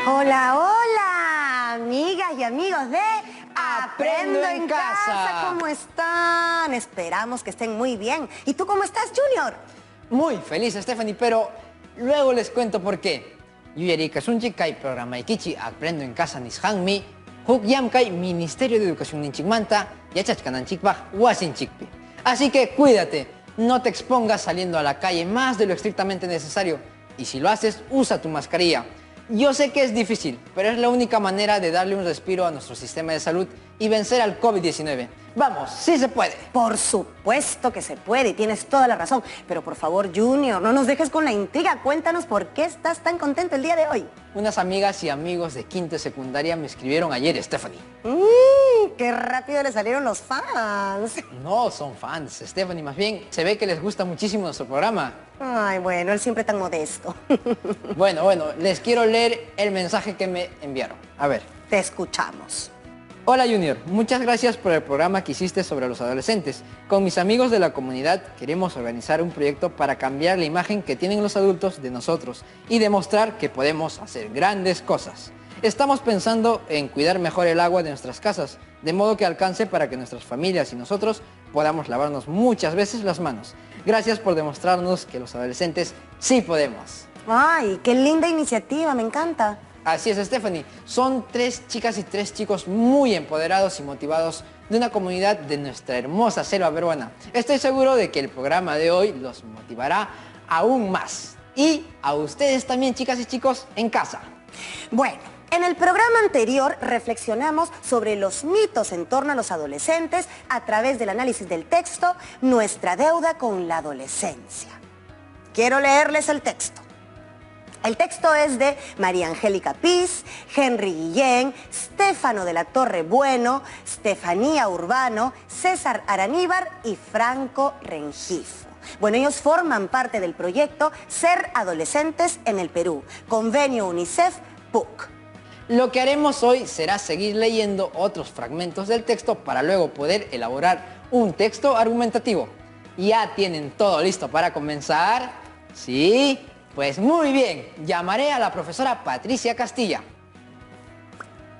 Hola, hola, amigas y amigos de Aprendo en Casa. ¿Cómo están? Esperamos que estén muy bien. ¿Y tú cómo estás, Junior? Muy feliz, Stephanie, pero luego les cuento por qué. Yuyeri kasunchik kai programa ikichi Aprendo en Casa nishanmi, huk yam kai Ministerio de Educación ninchikmanta, yachachkananchikpaj wasinchikpi. Así que cuídate, no te expongas saliendo a la calle más de lo estrictamente necesario. Y si lo haces, usa tu mascarilla. Yo sé que es difícil, pero es la única manera de darle un respiro a nuestro sistema de salud y vencer al COVID-19. ¡Vamos, sí se puede! Por supuesto que se puede y tienes toda la razón. Pero por favor, Junior, no nos dejes con la intriga. Cuéntanos por qué estás tan contento el día de hoy. Unas amigas y amigos de quinto de secundaria me escribieron ayer, Stephanie. ¡Qué rápido le salieron los fans! No son fans, Stephanie, más bien se ve que les gusta muchísimo nuestro programa. Ay, bueno, él siempre tan modesto. Bueno, les quiero leer el mensaje que me enviaron. A ver. Te escuchamos. Hola Junior, muchas gracias por el programa que hiciste sobre los adolescentes. Con mis amigos de la comunidad queremos organizar un proyecto para cambiar la imagen que tienen los adultos de nosotros y demostrar que podemos hacer grandes cosas. Estamos pensando en cuidar mejor el agua de nuestras casas, de modo que alcance para que nuestras familias y nosotros podamos lavarnos muchas veces las manos. Gracias por demostrarnos que los adolescentes sí podemos. Ay, qué linda iniciativa, me encanta. Así es, Stephanie. Son 3 chicas y 3 chicos muy empoderados y motivados de una comunidad de nuestra hermosa selva peruana. Estoy seguro de que el programa de hoy los motivará aún más. Y a ustedes también, chicas y chicos, en casa. Bueno, en el programa anterior reflexionamos sobre los mitos en torno a los adolescentes a través del análisis del texto Nuestra deuda con la adolescencia. Quiero leerles el texto. El texto es de María Angélica Piz, Henry Guillén, Stefano de la Torre Bueno, Estefanía Urbano, César Araníbar y Franco Rengifo. Bueno, ellos forman parte del proyecto Ser Adolescentes en el Perú, convenio UNICEF-PUC. Lo que haremos hoy será seguir leyendo otros fragmentos del texto para luego poder elaborar un texto argumentativo. ¿Ya tienen todo listo para comenzar? ¿Sí? Pues muy bien, llamaré a la profesora Patricia Castilla.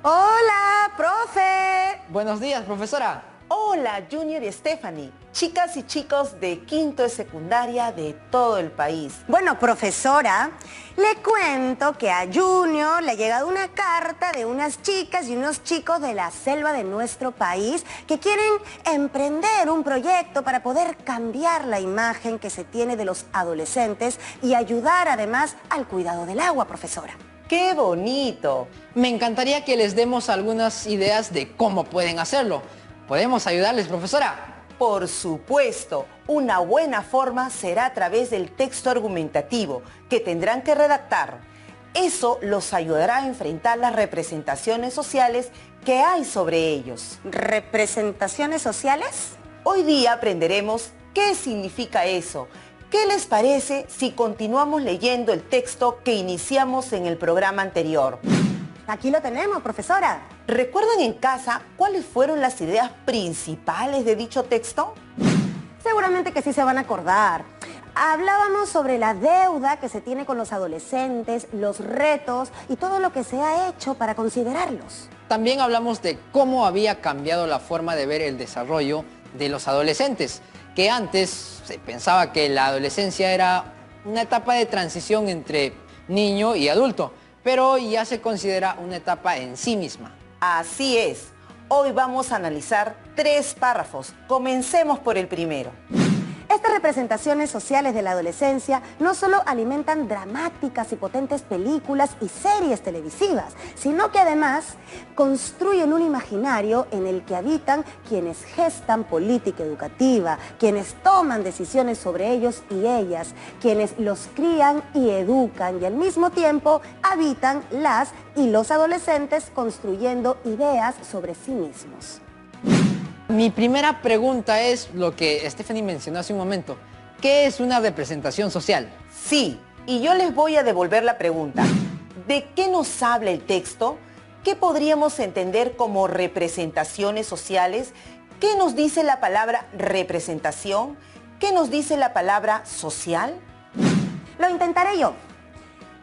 Hola, profe. Buenos días, profesora. Hola, Junior y Stephanie, chicas y chicos de quinto de secundaria de todo el país. Bueno, profesora, le cuento que a Junior le ha llegado una carta de unas chicas y unos chicos de la selva de nuestro país que quieren emprender un proyecto para poder cambiar la imagen que se tiene de los adolescentes y ayudar además al cuidado del agua, profesora. ¡Qué bonito! Me encantaría que les demos algunas ideas de cómo pueden hacerlo. ¿Podemos ayudarles, profesora? Por supuesto, una buena forma será a través del texto argumentativo que tendrán que redactar. Eso los ayudará a enfrentar las representaciones sociales que hay sobre ellos. ¿Representaciones sociales? Hoy día aprenderemos qué significa eso. ¿Qué les parece si continuamos leyendo el texto que iniciamos en el programa anterior? Aquí lo tenemos, profesora. ¿Recuerdan en casa cuáles fueron las ideas principales de dicho texto? Seguramente que sí se van a acordar. Hablábamos sobre la deuda que se tiene con los adolescentes, los retos y todo lo que se ha hecho para considerarlos. También hablamos de cómo había cambiado la forma de ver el desarrollo de los adolescentes, que antes se pensaba que la adolescencia era una etapa de transición entre niño y adulto, pero hoy ya se considera una etapa en sí misma. Así es. Hoy vamos a analizar 3 párrafos. Comencemos por el primero. Estas representaciones sociales de la adolescencia no solo alimentan dramáticas y potentes películas y series televisivas, sino que además construyen un imaginario en el que habitan quienes gestan política educativa, quienes toman decisiones sobre ellos y ellas, quienes los crían y educan y al mismo tiempo habitan las y los adolescentes construyendo ideas sobre sí mismos. Mi primera pregunta es lo que Stephanie mencionó hace un momento. ¿Qué es una representación social? Sí, y yo les voy a devolver la pregunta. ¿De qué nos habla el texto? ¿Qué podríamos entender como representaciones sociales? ¿Qué nos dice la palabra representación? ¿Qué nos dice la palabra social? Lo intentaré yo.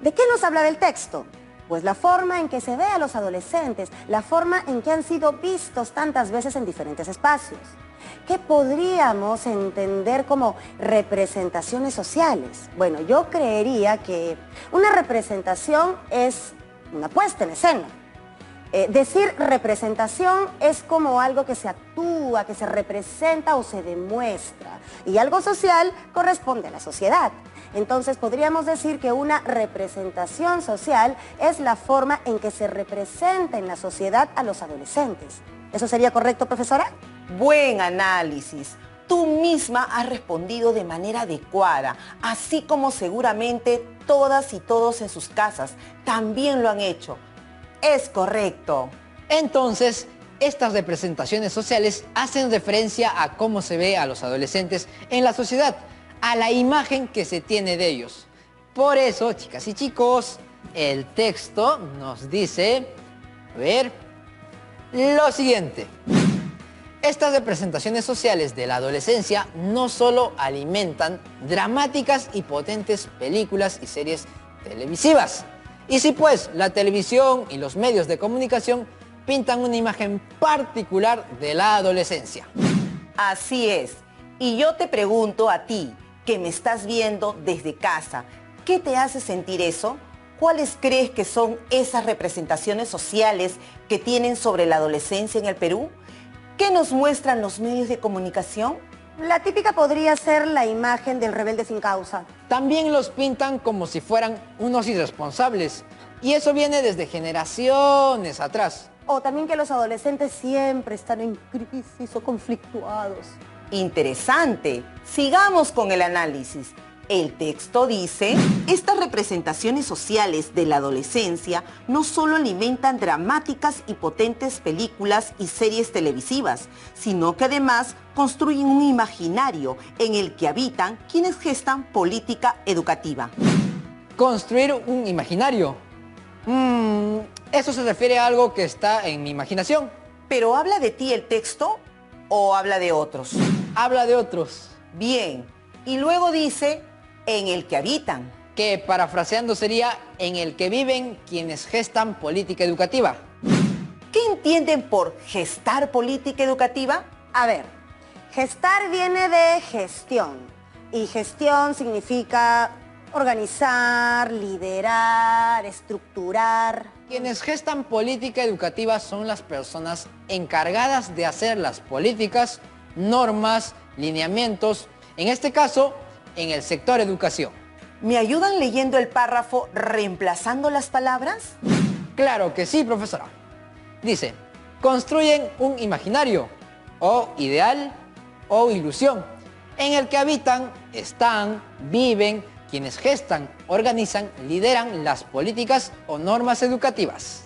¿De qué nos habla del texto? Pues la forma en que se ve a los adolescentes, la forma en que han sido vistos tantas veces en diferentes espacios. ¿Qué podríamos entender como representaciones sociales? Bueno, yo creería que una representación es una puesta en escena. Decir representación es como algo que se actúa, que se representa o se demuestra. Y algo social corresponde a la sociedad. Entonces podríamos decir que una representación social es la forma en que se representa en la sociedad a los adolescentes. ¿Eso sería correcto, profesora? Buen análisis. Tú misma has respondido de manera adecuada, así como seguramente todas y todos en sus casas también lo han hecho. Es correcto. Entonces, estas representaciones sociales hacen referencia a cómo se ve a los adolescentes en la sociedad, a la imagen que se tiene de ellos. Por eso, chicas y chicos, el texto nos dice, a ver, lo siguiente. Estas representaciones sociales de la adolescencia no solo alimentan dramáticas y potentes películas y series televisivas. Y si pues la televisión y los medios de comunicación pintan una imagen particular de la adolescencia. Así es. Y yo te pregunto a ti, que me estás viendo desde casa, ¿qué te hace sentir eso? ¿Cuáles crees que son esas representaciones sociales que tienen sobre la adolescencia en el Perú? ¿Qué nos muestran los medios de comunicación? La típica podría ser la imagen del rebelde sin causa. También los pintan como si fueran unos irresponsables. Y eso viene desde generaciones atrás. O también que los adolescentes siempre están en crisis o conflictuados. Interesante. Sigamos con el análisis. El texto dice, estas representaciones sociales de la adolescencia no solo alimentan dramáticas y potentes películas y series televisivas, sino que además construyen un imaginario en el que habitan quienes gestan política educativa. Construir un imaginario. Eso se refiere a algo que está en mi imaginación. ¿Pero habla de ti el texto o habla de otros? Habla de otros. Bien. Y luego dice, en el que habitan. Que parafraseando sería, en el que viven quienes gestan política educativa. ¿Qué entienden por gestar política educativa? A ver, gestar viene de gestión. Y gestión significa organizar, liderar, estructurar. Quienes gestan política educativa son las personas encargadas de hacer las políticas, normas, lineamientos, en este caso, en el sector educación. ¿Me ayudan leyendo el párrafo reemplazando las palabras? Claro que sí, profesora. Dice, construyen un imaginario, o ideal, o ilusión, en el que habitan, están, viven, quienes gestan, organizan, lideran las políticas o normas educativas.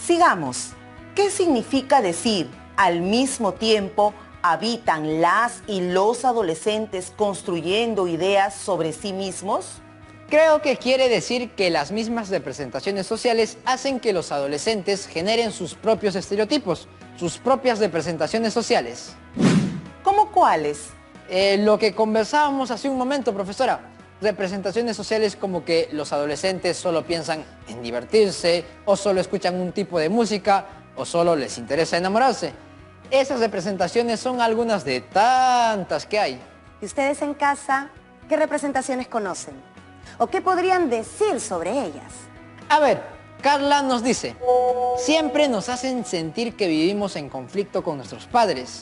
Sigamos. ¿Qué significa decir al mismo tiempo habitan las y los adolescentes construyendo ideas sobre sí mismos? Creo que quiere decir que las mismas representaciones sociales hacen que los adolescentes generen sus propios estereotipos, sus propias representaciones sociales. ¿Cómo cuáles? Lo que conversábamos hace un momento, profesora. Representaciones sociales como que los adolescentes solo piensan en divertirse, o solo escuchan un tipo de música, o solo les interesa enamorarse. Esas representaciones son algunas de tantas que hay. ¿Y ustedes en casa qué representaciones conocen? ¿O qué podrían decir sobre ellas? A ver, Carla nos dice, siempre nos hacen sentir que vivimos en conflicto con nuestros padres.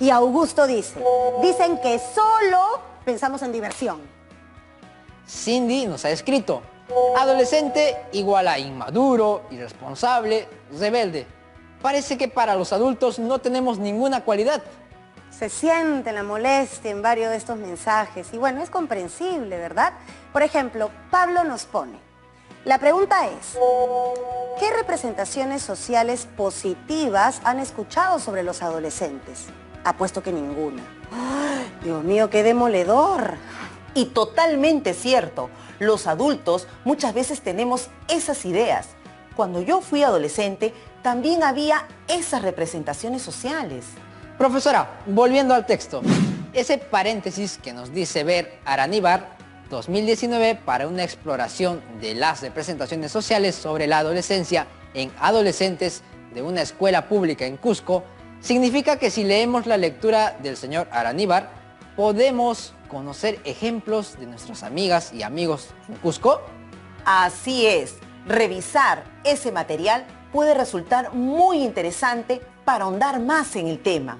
Y Augusto dice, dicen que solo pensamos en diversión. Cindy nos ha escrito, adolescente igual a inmaduro, irresponsable, rebelde. Parece que para los adultos no tenemos ninguna cualidad. Se siente la molestia en varios de estos mensajes y bueno, es comprensible, ¿verdad? Por ejemplo, Pablo nos pone, la pregunta es, ¿qué representaciones sociales positivas han escuchado sobre los adolescentes? Apuesto que ninguna. ¡Ay, Dios mío, qué demoledor! Y totalmente cierto, los adultos muchas veces tenemos esas ideas. Cuando yo fui adolescente, también había esas representaciones sociales. Profesora, volviendo al texto, ese paréntesis que nos dice ver Araníbar 2019 para una exploración de las representaciones sociales sobre la adolescencia en adolescentes de una escuela pública en Cusco, significa que si leemos la lectura del señor Araníbar, podemos conocer ejemplos de nuestras amigas y amigos en Cusco. Así es, revisar ese material puede resultar muy interesante para ahondar más en el tema.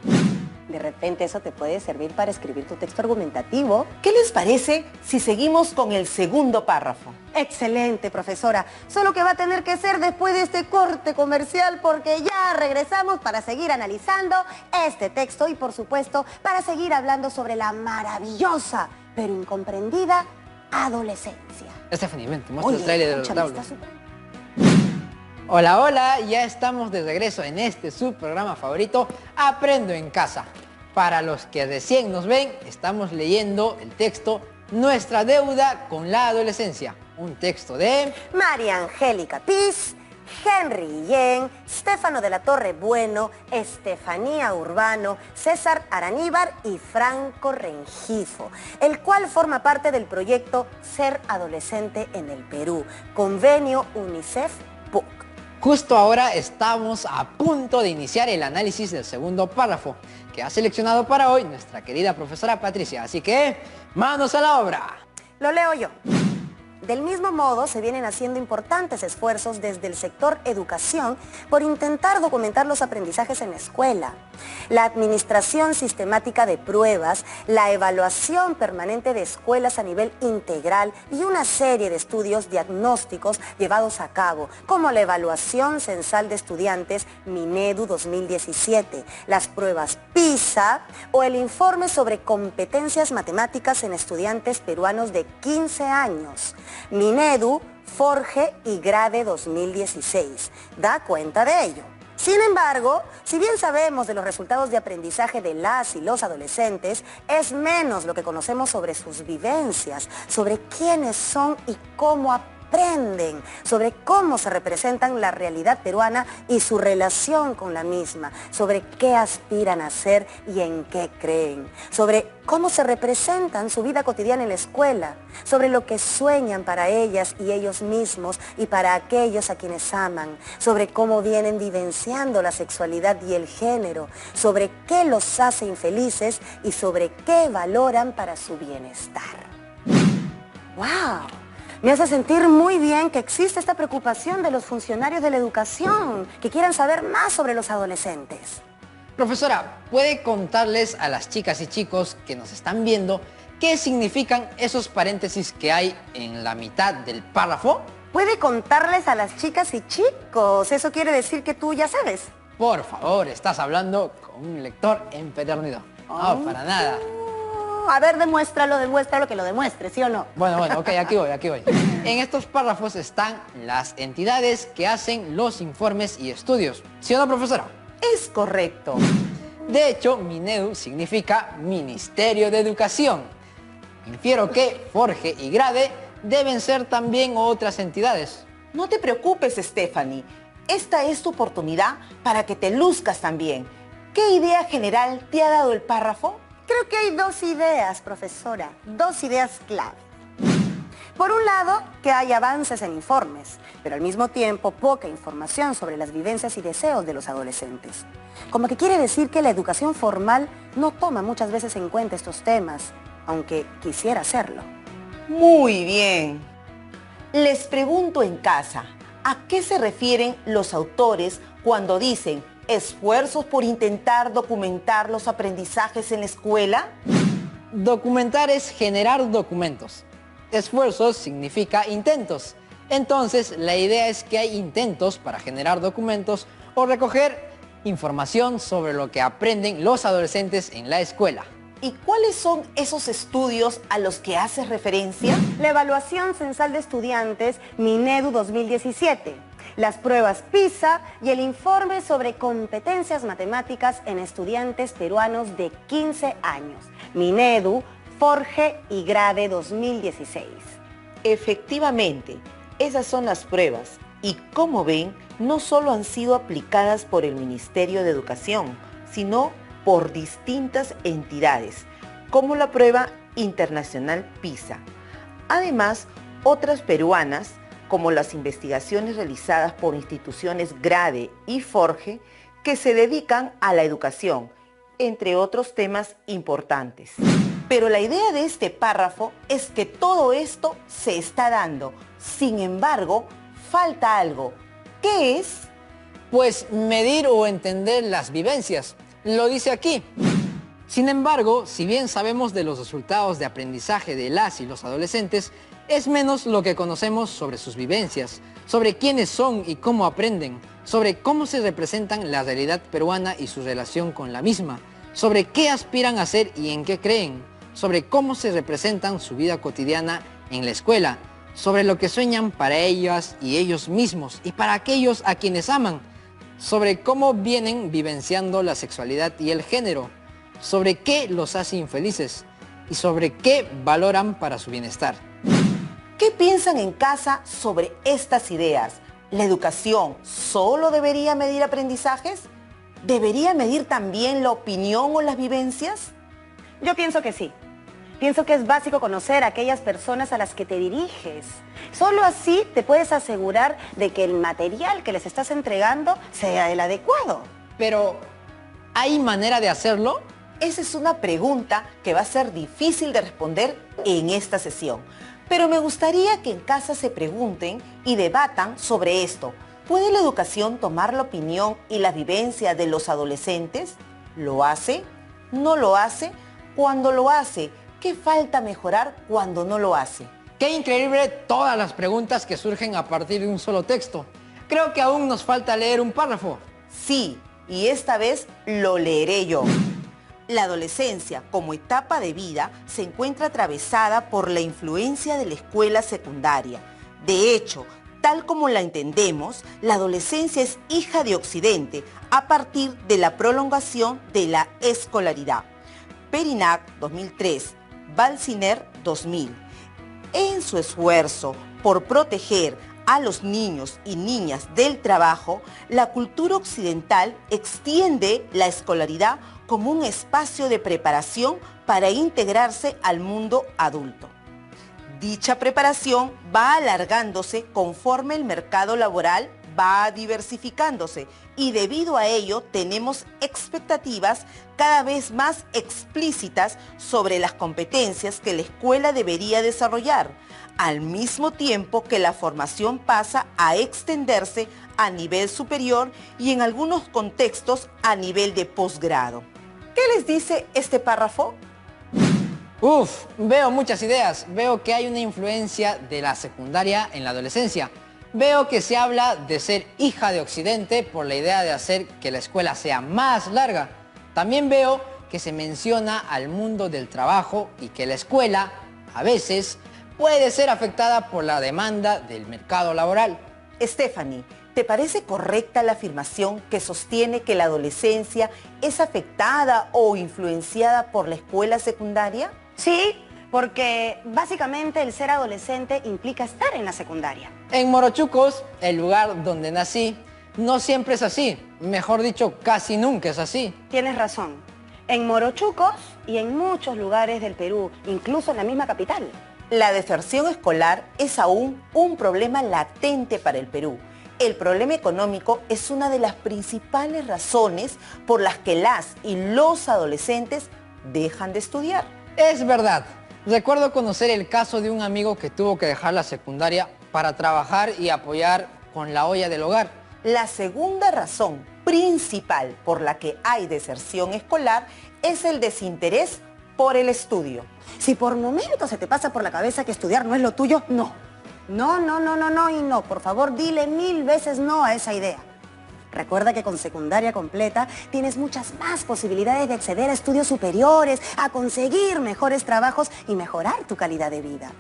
De repente eso te puede servir para escribir tu texto argumentativo. ¿Qué les parece si seguimos con el segundo párrafo? Excelente, profesora. Solo que va a tener que ser después de este corte comercial porque ya regresamos para seguir analizando este texto y, por supuesto, para seguir hablando sobre la maravillosa, pero incomprendida, adolescencia. Stephanie, ven, te muestro Oye, el trailer de los escúchame, tablos. está súper... Hola, hola, ya estamos de regreso en este su programa favorito, Aprendo en Casa. Para los que recién nos ven, estamos leyendo el texto Nuestra deuda con la adolescencia. Un texto de María Angélica Piz, Henry Guillén, Stefano de la Torre Bueno, Estefanía Urbano, César Araníbar y Franco Rengifo, el cual forma parte del proyecto Ser Adolescente en el Perú, convenio UNICEF-PUC. Justo ahora estamos a punto de iniciar el análisis del segundo párrafo, que ha seleccionado para hoy nuestra querida profesora Patricia. Así que, ¡manos a la obra! Lo leo yo. Del mismo modo, se vienen haciendo importantes esfuerzos desde el sector educación por intentar documentar los aprendizajes en la escuela. La administración sistemática de pruebas, la evaluación permanente de escuelas a nivel integral y una serie de estudios diagnósticos llevados a cabo, como la evaluación censal de estudiantes Minedu 2017, las pruebas PISA o el informe sobre competencias matemáticas en estudiantes peruanos de 15 años. Minedu, Forge y Grade 2016. Da cuenta de ello. Sin embargo, si bien sabemos de los resultados de aprendizaje de las y los adolescentes, es menos lo que conocemos sobre sus vivencias, sobre quiénes son y cómo aprenden, sobre cómo se representan la realidad peruana y su relación con la misma, sobre qué aspiran a ser y en qué creen, sobre cómo se representan su vida cotidiana en la escuela, sobre lo que sueñan para ellas y ellos mismos y para aquellos a quienes aman, sobre cómo vienen vivenciando la sexualidad y el género, sobre qué los hace infelices y sobre qué valoran para su bienestar. ¡Wow! Me hace sentir muy bien que existe esta preocupación de los funcionarios de la educación, que quieran saber más sobre los adolescentes. Profesora, ¿puede contarles a las chicas y chicos que nos están viendo qué significan esos paréntesis que hay en la mitad del párrafo? ¿Puede contarles a las chicas y chicos? Eso quiere decir que tú ya sabes. Por favor, estás hablando con un lector empedernido. No, para nada. A ver, demuéstralo, que lo demuestre, ¿sí o no? Bueno, ok, aquí voy. En estos párrafos están las entidades que hacen los informes y estudios. ¿Sí o no, profesora? Es correcto. De hecho, Minedu significa Ministerio de Educación. Infiero que Forge y Grade deben ser también otras entidades. No te preocupes, Stephanie. Esta es tu oportunidad para que te luzcas también. ¿Qué idea general te ha dado el párrafo? Creo que hay dos ideas, profesora, dos ideas clave. Por un lado, que hay avances en informes, pero al mismo tiempo poca información sobre las vivencias y deseos de los adolescentes. Como que quiere decir que la educación formal no toma muchas veces en cuenta estos temas, aunque quisiera hacerlo. Muy bien. Les pregunto en casa, ¿a qué se refieren los autores cuando dicen esfuerzos por intentar documentar los aprendizajes en la escuela? Documentar es generar documentos. Esfuerzos significa intentos. Entonces, la idea es que hay intentos para generar documentos o recoger información sobre lo que aprenden los adolescentes en la escuela. ¿Y cuáles son esos estudios a los que haces referencia? La evaluación censal de estudiantes Minedu 2017, las pruebas PISA y el informe sobre competencias matemáticas en estudiantes peruanos de 15 años, Minedu, Forge y Grade 2016. Efectivamente, esas son las pruebas y como ven, no solo han sido aplicadas por el Ministerio de Educación, sino por distintas entidades, como la prueba internacional PISA. Además, otras peruanas, como las investigaciones realizadas por instituciones Grade y Forge, que se dedican a la educación, entre otros temas importantes. Pero la idea de este párrafo es que todo esto se está dando. Sin embargo, falta algo. ¿Qué es? Pues medir o entender las vivencias. Lo dice aquí. Sin embargo, si bien sabemos de los resultados de aprendizaje de las y los adolescentes, es menos lo que conocemos sobre sus vivencias, sobre quiénes son y cómo aprenden, sobre cómo se representan la realidad peruana y su relación con la misma, sobre qué aspiran a ser y en qué creen, sobre cómo se representan su vida cotidiana en la escuela, sobre lo que sueñan para ellas y ellos mismos y para aquellos a quienes aman, sobre cómo vienen vivenciando la sexualidad y el género, sobre qué los hace infelices y sobre qué valoran para su bienestar. ¿Qué piensan en casa sobre estas ideas? ¿La educación solo debería medir aprendizajes? ¿Debería medir también la opinión o las vivencias? Yo pienso que sí. Pienso que es básico conocer a aquellas personas a las que te diriges. Solo así te puedes asegurar de que el material que les estás entregando sea el adecuado. Pero, ¿hay manera de hacerlo? Esa es una pregunta que va a ser difícil de responder en esta sesión. Pero me gustaría que en casa se pregunten y debatan sobre esto. ¿Puede la educación tomar la opinión y la vivencia de los adolescentes? ¿Lo hace? ¿No lo hace? Cuando lo hace, ¿qué falta mejorar cuando no lo hace? Qué increíble todas las preguntas que surgen a partir de un solo texto. Creo que aún nos falta leer un párrafo. Sí, y esta vez lo leeré yo. La adolescencia, como etapa de vida, se encuentra atravesada por la influencia de la escuela secundaria. De hecho, tal como la entendemos, la adolescencia es hija de Occidente a partir de la prolongación de la escolaridad. Perinac, 2003, Balciner, 2000. En su esfuerzo por proteger a los niños y niñas del trabajo, la cultura occidental extiende la escolaridad como un espacio de preparación para integrarse al mundo adulto. Dicha preparación va alargándose conforme el mercado laboral va diversificándose y debido a ello tenemos expectativas cada vez más explícitas sobre las competencias que la escuela debería desarrollar, al mismo tiempo que la formación pasa a extenderse a nivel superior y en algunos contextos a nivel de posgrado. ¿Qué les dice este párrafo? Veo muchas ideas. Veo que hay una influencia de la secundaria en la adolescencia. Veo que se habla de ser hija de Occidente por la idea de hacer que la escuela sea más larga. También veo que se menciona al mundo del trabajo y que la escuela, a veces, puede ser afectada por la demanda del mercado laboral. Stephanie, ¿te parece correcta la afirmación que sostiene que la adolescencia es afectada o influenciada por la escuela secundaria? Sí, porque básicamente el ser adolescente implica estar en la secundaria. En Morochucos, el lugar donde nací, no siempre es así. Mejor dicho, casi nunca es así. Tienes razón. En Morochucos y en muchos lugares del Perú, incluso en la misma capital. La deserción escolar es aún un problema latente para el Perú. El problema económico es una de las principales razones por las que las y los adolescentes dejan de estudiar. Es verdad. Recuerdo conocer el caso de un amigo que tuvo que dejar la secundaria para trabajar y apoyar con la olla del hogar. La segunda razón principal por la que hay deserción escolar es el desinterés por el estudio. Si por momentos se te pasa por la cabeza que estudiar no es lo tuyo, no. No, no, no, no, no y no. Por favor, dile 1000 veces no a esa idea. Recuerda que con secundaria completa tienes muchas más posibilidades de acceder a estudios superiores, a conseguir mejores trabajos y mejorar tu calidad de vida.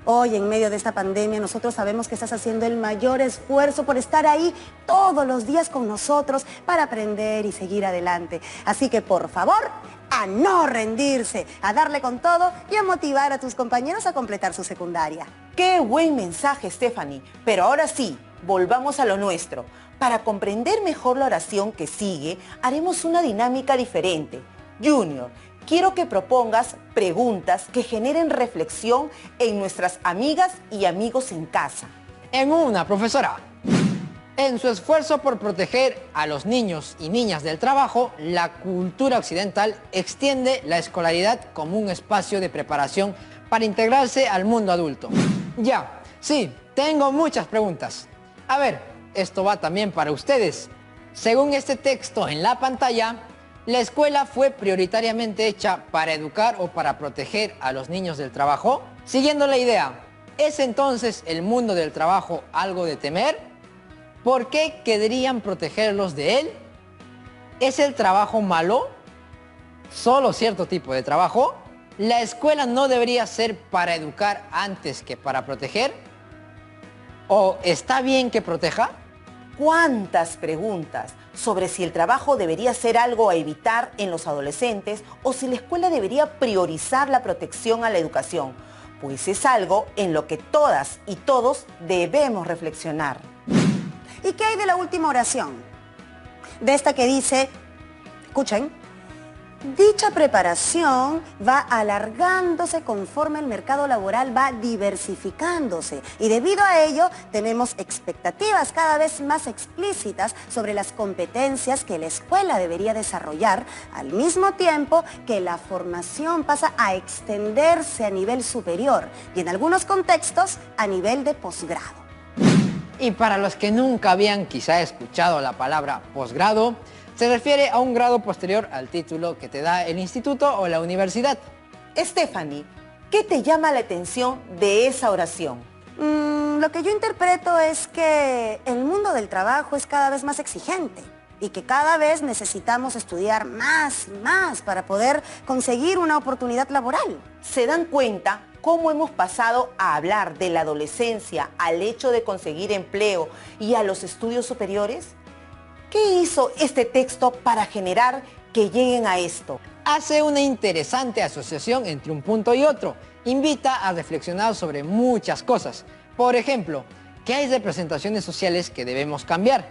Hoy, en medio de esta pandemia, nosotros sabemos que estás haciendo el mayor esfuerzo por estar ahí todos los días con nosotros para aprender y seguir adelante. Así que, por favor, a no rendirse, a darle con todo y a motivar a tus compañeros a completar su secundaria. ¡Qué buen mensaje, Stephanie! Pero ahora sí, volvamos a lo nuestro. Para comprender mejor la oración que sigue, haremos una dinámica diferente. Junior, quiero que propongas preguntas que generen reflexión en nuestras amigas y amigos en casa. En una, profesora. En su esfuerzo por proteger a los niños y niñas del trabajo, la cultura occidental extiende la escolaridad como un espacio de preparación para integrarse al mundo adulto. Ya, sí, tengo muchas preguntas. A ver, esto va también para ustedes. Según este texto en la pantalla, ¿la escuela fue prioritariamente hecha para educar o para proteger a los niños del trabajo? Siguiendo la idea, ¿es entonces el mundo del trabajo algo de temer? ¿Por qué querrían protegerlos de él? ¿Es el trabajo malo? ¿Solo cierto tipo de trabajo? ¿La escuela no debería ser para educar antes que para proteger? ¿O está bien que proteja? ¿Cuántas preguntas sobre si el trabajo debería ser algo a evitar en los adolescentes o si la escuela debería priorizar la protección a la educación? Pues es algo en lo que todas y todos debemos reflexionar. ¿Y qué hay de la última oración? De esta que dice, escuchen, dicha preparación va alargándose conforme el mercado laboral va diversificándose y debido a ello tenemos expectativas cada vez más explícitas sobre las competencias que la escuela debería desarrollar al mismo tiempo que la formación pasa a extenderse a nivel superior y en algunos contextos a nivel de posgrado. Y para los que nunca habían quizá escuchado la palabra posgrado, se refiere a un grado posterior al título que te da el instituto o la universidad. Stephanie, ¿qué te llama la atención de esa oración? Lo que yo interpreto es que el mundo del trabajo es cada vez más exigente y que cada vez necesitamos estudiar más y más para poder conseguir una oportunidad laboral. ¿Se dan cuenta cómo hemos pasado a hablar de la adolescencia al hecho de conseguir empleo y a los estudios superiores? ¿Qué hizo este texto para generar que lleguen a esto? Hace una interesante asociación entre un punto y otro. Invita a reflexionar sobre muchas cosas. Por ejemplo, que hay representaciones sociales que debemos cambiar.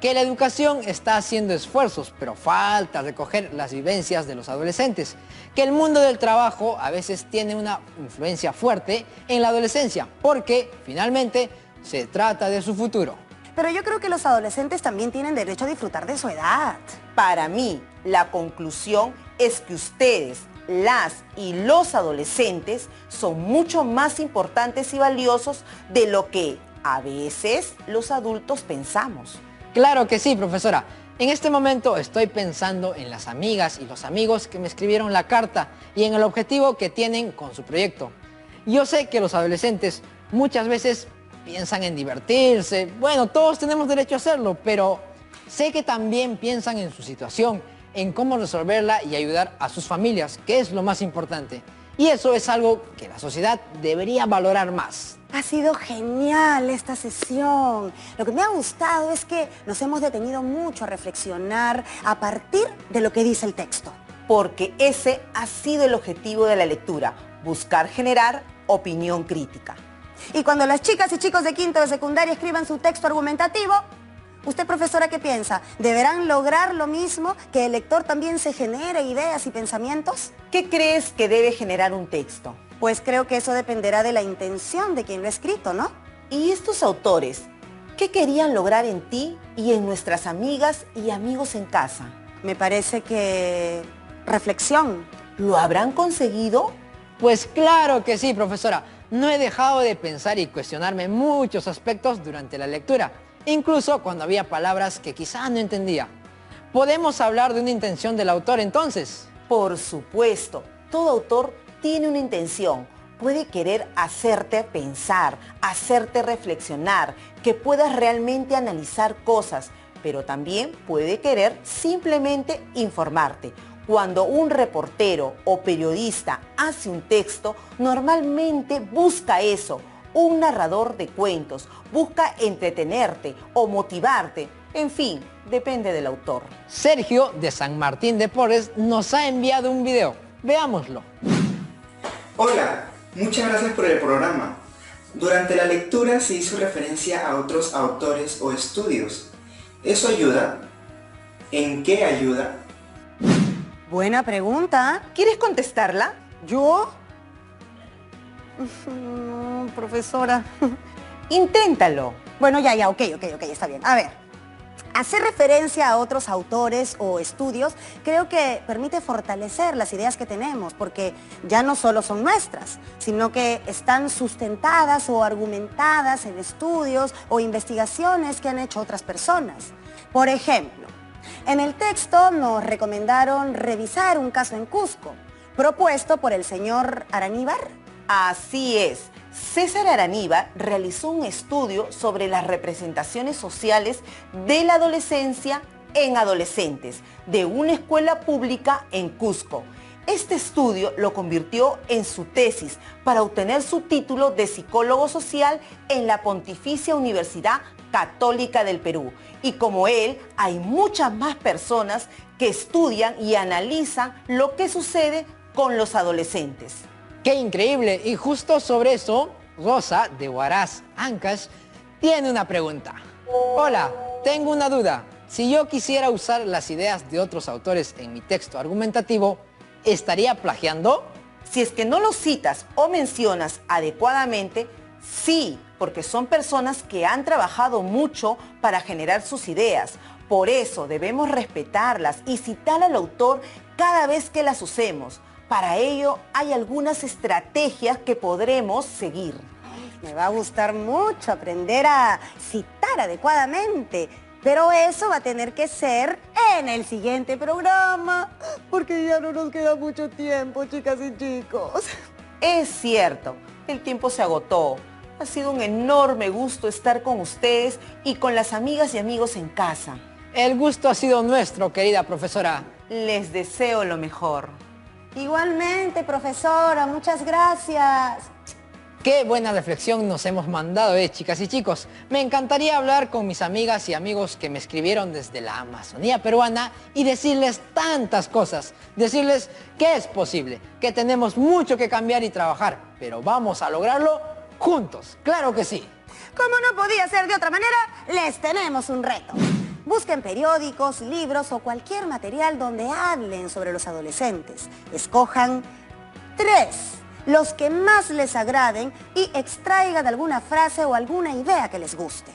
Que la educación está haciendo esfuerzos, pero falta recoger las vivencias de los adolescentes. Que el mundo del trabajo a veces tiene una influencia fuerte en la adolescencia, porque finalmente se trata de su futuro. Pero yo creo que los adolescentes también tienen derecho a disfrutar de su edad. Para mí, la conclusión es que ustedes, las y los adolescentes, son mucho más importantes y valiosos de lo que a veces los adultos pensamos. Claro que sí, profesora. En este momento estoy pensando en las amigas y los amigos que me escribieron la carta y en el objetivo que tienen con su proyecto. Yo sé que los adolescentes muchas veces piensan en divertirse. Bueno, todos tenemos derecho a hacerlo, pero sé que también piensan en su situación, en cómo resolverla y ayudar a sus familias, que es lo más importante. Y eso es algo que la sociedad debería valorar más. Ha sido genial esta sesión. Lo que me ha gustado es que nos hemos detenido mucho a reflexionar a partir de lo que dice el texto. Porque ese ha sido el objetivo de la lectura, buscar generar opinión crítica. Y cuando las chicas y chicos de quinto de secundaria escriban su texto argumentativo, ¿usted, profesora, qué piensa? ¿Deberán lograr lo mismo, que el lector también se genere ideas y pensamientos? ¿Qué crees que debe generar un texto? Pues creo que eso dependerá de la intención de quien lo ha escrito, ¿no? ¿Y estos autores, qué querían lograr en ti y en nuestras amigas y amigos en casa? Me parece que reflexión. ¿Lo habrán conseguido? Pues claro que sí, profesora. No he dejado de pensar y cuestionarme muchos aspectos durante la lectura, incluso cuando había palabras que quizá no entendía. ¿Podemos hablar de una intención del autor entonces? Por supuesto, todo autor tiene una intención. Puede querer hacerte pensar, hacerte reflexionar, que puedas realmente analizar cosas, pero también puede querer simplemente informarte. Cuando un reportero o periodista hace un texto, normalmente busca eso. Un narrador de cuentos busca entretenerte o motivarte. En fin, depende del autor. Sergio de San Martín de Porres nos ha enviado un video. Veámoslo. Hola, muchas gracias por el programa. Durante la lectura se hizo referencia a otros autores o estudios. ¿Eso ayuda? ¿En qué ayuda? Buena pregunta. ¿Quieres contestarla? ¿Yo? No, profesora. Inténtalo. Bueno, ya, ok, está bien. A ver, hacer referencia a otros autores o estudios creo que permite fortalecer las ideas que tenemos, porque ya no solo son nuestras, sino que están sustentadas o argumentadas en estudios o investigaciones que han hecho otras personas. Por ejemplo, en el texto nos recomendaron revisar un caso en Cusco, propuesto por el señor Araníbar. Así es. César Araníbar realizó un estudio sobre las representaciones sociales de la adolescencia en adolescentes de una escuela pública en Cusco. Este estudio lo convirtió en su tesis para obtener su título de psicólogo social en la Pontificia Universidad Católica del Perú. Y como él, hay muchas más personas que estudian y analizan lo que sucede con los adolescentes. ¡Qué increíble! Y justo sobre eso, Rosa, de Huaraz, Ancash, tiene una pregunta. Hola, tengo una duda. Si yo quisiera usar las ideas de otros autores en mi texto argumentativo, ¿estaría plagiando? Si es que no los citas o mencionas adecuadamente, sí, porque son personas que han trabajado mucho para generar sus ideas. Por eso debemos respetarlas y citar al autor cada vez que las usemos. Para ello hay algunas estrategias que podremos seguir. Me va a gustar mucho aprender a citar adecuadamente, pero eso va a tener que ser en el siguiente programa, porque ya no nos queda mucho tiempo, chicas y chicos. Es cierto, el tiempo se agotó. Ha sido un enorme gusto estar con ustedes y con las amigas y amigos en casa. El gusto ha sido nuestro, querida profesora. Les deseo lo mejor. Igualmente, profesora, muchas gracias. Qué buena reflexión nos hemos mandado, chicas y chicos. Me encantaría hablar con mis amigas y amigos que me escribieron desde la Amazonía peruana y decirles tantas cosas. Decirles que es posible, que tenemos mucho que cambiar y trabajar, pero vamos a lograrlo juntos. ¡Claro que sí! Como no podía ser de otra manera, les tenemos un reto. Busquen periódicos, libros o cualquier material donde hablen sobre los adolescentes. Escojan 3, los que más les agraden, y extraigan alguna frase o alguna idea que les guste.